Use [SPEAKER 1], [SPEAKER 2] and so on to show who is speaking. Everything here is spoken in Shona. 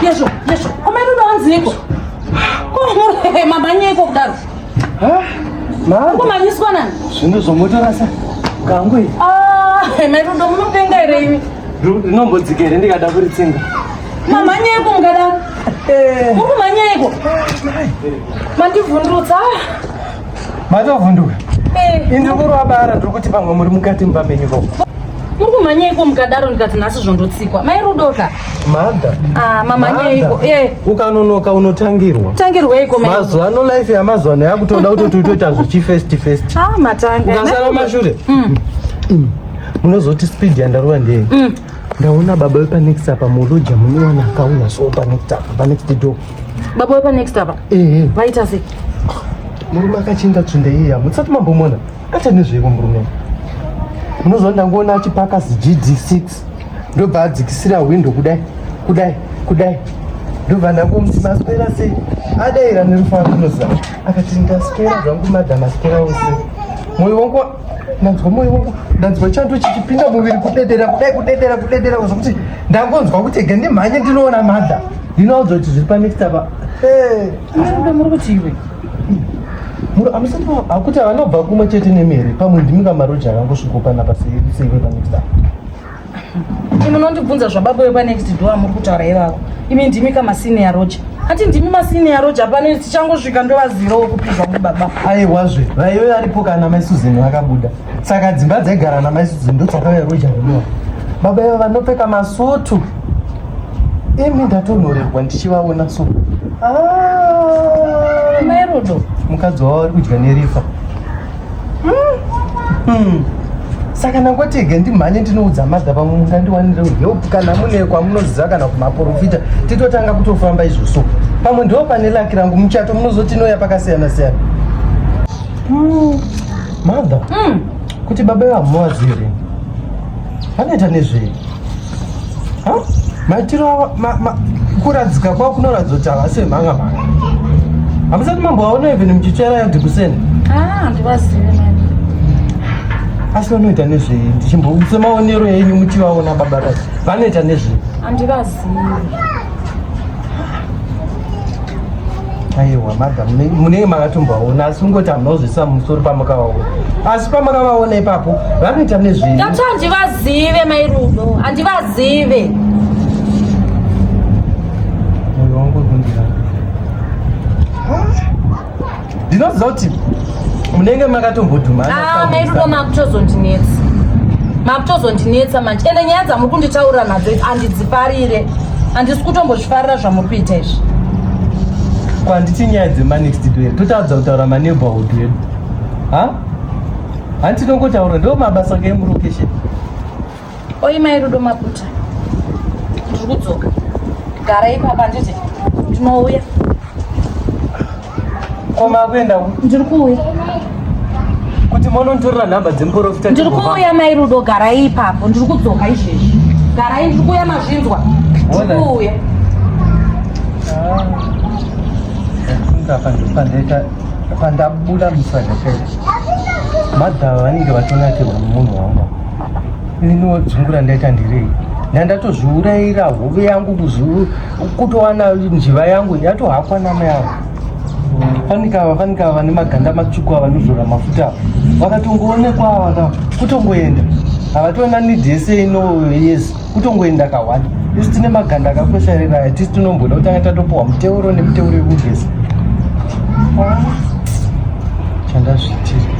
[SPEAKER 1] Yesho. Komerudo anziko. Ko mamanyeko kudaro.
[SPEAKER 2] Ma.
[SPEAKER 1] Komanyiswa nani?
[SPEAKER 2] Zvino zvomotora sa. Kangwe.
[SPEAKER 1] Merudo munopenga ere iwe?
[SPEAKER 2] Nombodzikere ndikada kuritsenga.
[SPEAKER 1] Mamanyeko mukadaro. Ukumanyeko. Mandivhundutsa.
[SPEAKER 2] Matovhunduka. Indi kurwabara ndikuti pamwe muri mukati mubamenyiko.
[SPEAKER 1] Ukumanyeko mukadaro ndikati nhasi zvondotsikwa. Mairudoka.
[SPEAKER 2] Madha.
[SPEAKER 1] Mamanyeko.
[SPEAKER 2] Ukanonoka unotangirwa.
[SPEAKER 1] Tangirweiko mai.
[SPEAKER 2] Mazuva ano life yamazuva ano yakutoda kuti toita zvichi face.
[SPEAKER 1] Matanga.
[SPEAKER 2] Ukasara mashure. Munozoti speed yandarova ndei. Ndaona baba wepa next apa muroja munowana akauna so pa next door.
[SPEAKER 1] Baba wepa next apa? Vaita sei?
[SPEAKER 2] Murume akachinda tsvunde iya mutsati mambomona acha nezveiko murume munozonda ngona achipaka GD6 ndobva adzikisira window kudai ndobva ndangomuti maswera sei adaira nerufaro kunozama akati ndaswera zvangu madhama aswera ose mwoyo wangu ndanzwa mwoyo wangu ndanzwa chando chichipinda muviri kudedera zvokuti ndangonzwa kuti ega ndimhanye ndinoona madha ndinaudzwa kuti zviri panext apa
[SPEAKER 1] muri kuti iwe
[SPEAKER 2] amusati akuti vanobva kumwe chete nemere pamwe ndimika maroja akangosvikopana paseiwe panext apa
[SPEAKER 1] munondibvunza zvababa wepanext door muri kutaura ivavo imi ndimi kamasenior roja ati ndimi masenior roja pane tichangosvika ndova zero wekupizva mubaba
[SPEAKER 2] aiwazve vaive varipo kana mai Susan vakabuda saka dzimba dzaigara namai Susan ndodzakauya roja rinova baba ivo vanopfeka masutu imi ndatonhorerwa ndichivaona so
[SPEAKER 1] mairudo
[SPEAKER 2] mukadzi wavo vari kudya nerifa saka nangotega ndimhanye ndinoudza madha pamwe mungandiwanire help kana mune kwamunoziva kana kumaprofita titotanga kutofamba izvoso pamwe ndo pane laki rangu muchato munozoti noya pakasiyana madha kuti baba vamuwadzire vanoita nezvei maitiro kuradzika kwavo kunoratidza kuti havasi vemhanga hamusati mambovaona even muchichera yadhikuseni
[SPEAKER 1] handivazive
[SPEAKER 2] asi vanoita nezvei ndichimbosemaonero yenyu muchivaona baba vacho vanoita nezvei
[SPEAKER 1] handivazive
[SPEAKER 2] aiwa madha munenge makatombovaona asi ungoti hamunozvisa musoro pamakavaona asi pamakavaona ipapo vanoita nezvei
[SPEAKER 1] ndati handivazive mairudo handivazive
[SPEAKER 2] moyo wangu kundira ndinoziva kuti munenge makatombodhumana
[SPEAKER 1] mairudo makutozondinetsa manje ende nyaya dzamuri kunditaurira nadzo handidzifarire handisi kutombozvifarira zvamuri kuita izvi
[SPEAKER 2] kwanditi nyaya dzemanext door totaudza kutaura maneighborhood wedu handitinongotaura ndo mabasa keemurokesheni
[SPEAKER 1] oi mairudo maputa ndiri kudzoka gara ipapa nditi ndinouya
[SPEAKER 2] kwamakuenda
[SPEAKER 1] ndiri kuuya
[SPEAKER 2] kuti monontorera nhamba dzemuprofita
[SPEAKER 1] ndiri kuuya mairudo garai ipapo ndiri kudzoka izvezvi garai ndiri kuuya mazvinzwa ndiri kuuya pandabuda musagakaita madhava vanenge vatonatirwa nemunhu wangu inodzungura ndaita ndirei ndandatozviurayira hove yangu kutowana njiva yangu yatohakwa nama yangu fanikava vane maganda matsvuku ava nozvora mafuta vakatongoonekwa ava kutongoenda havatoona nidhese ino yezi kutongoenda kawani isi tine maganda akakwesharira atisi tinomboda kutanga tatopuwa muteuro nemuteuro yekugeza chandazvitira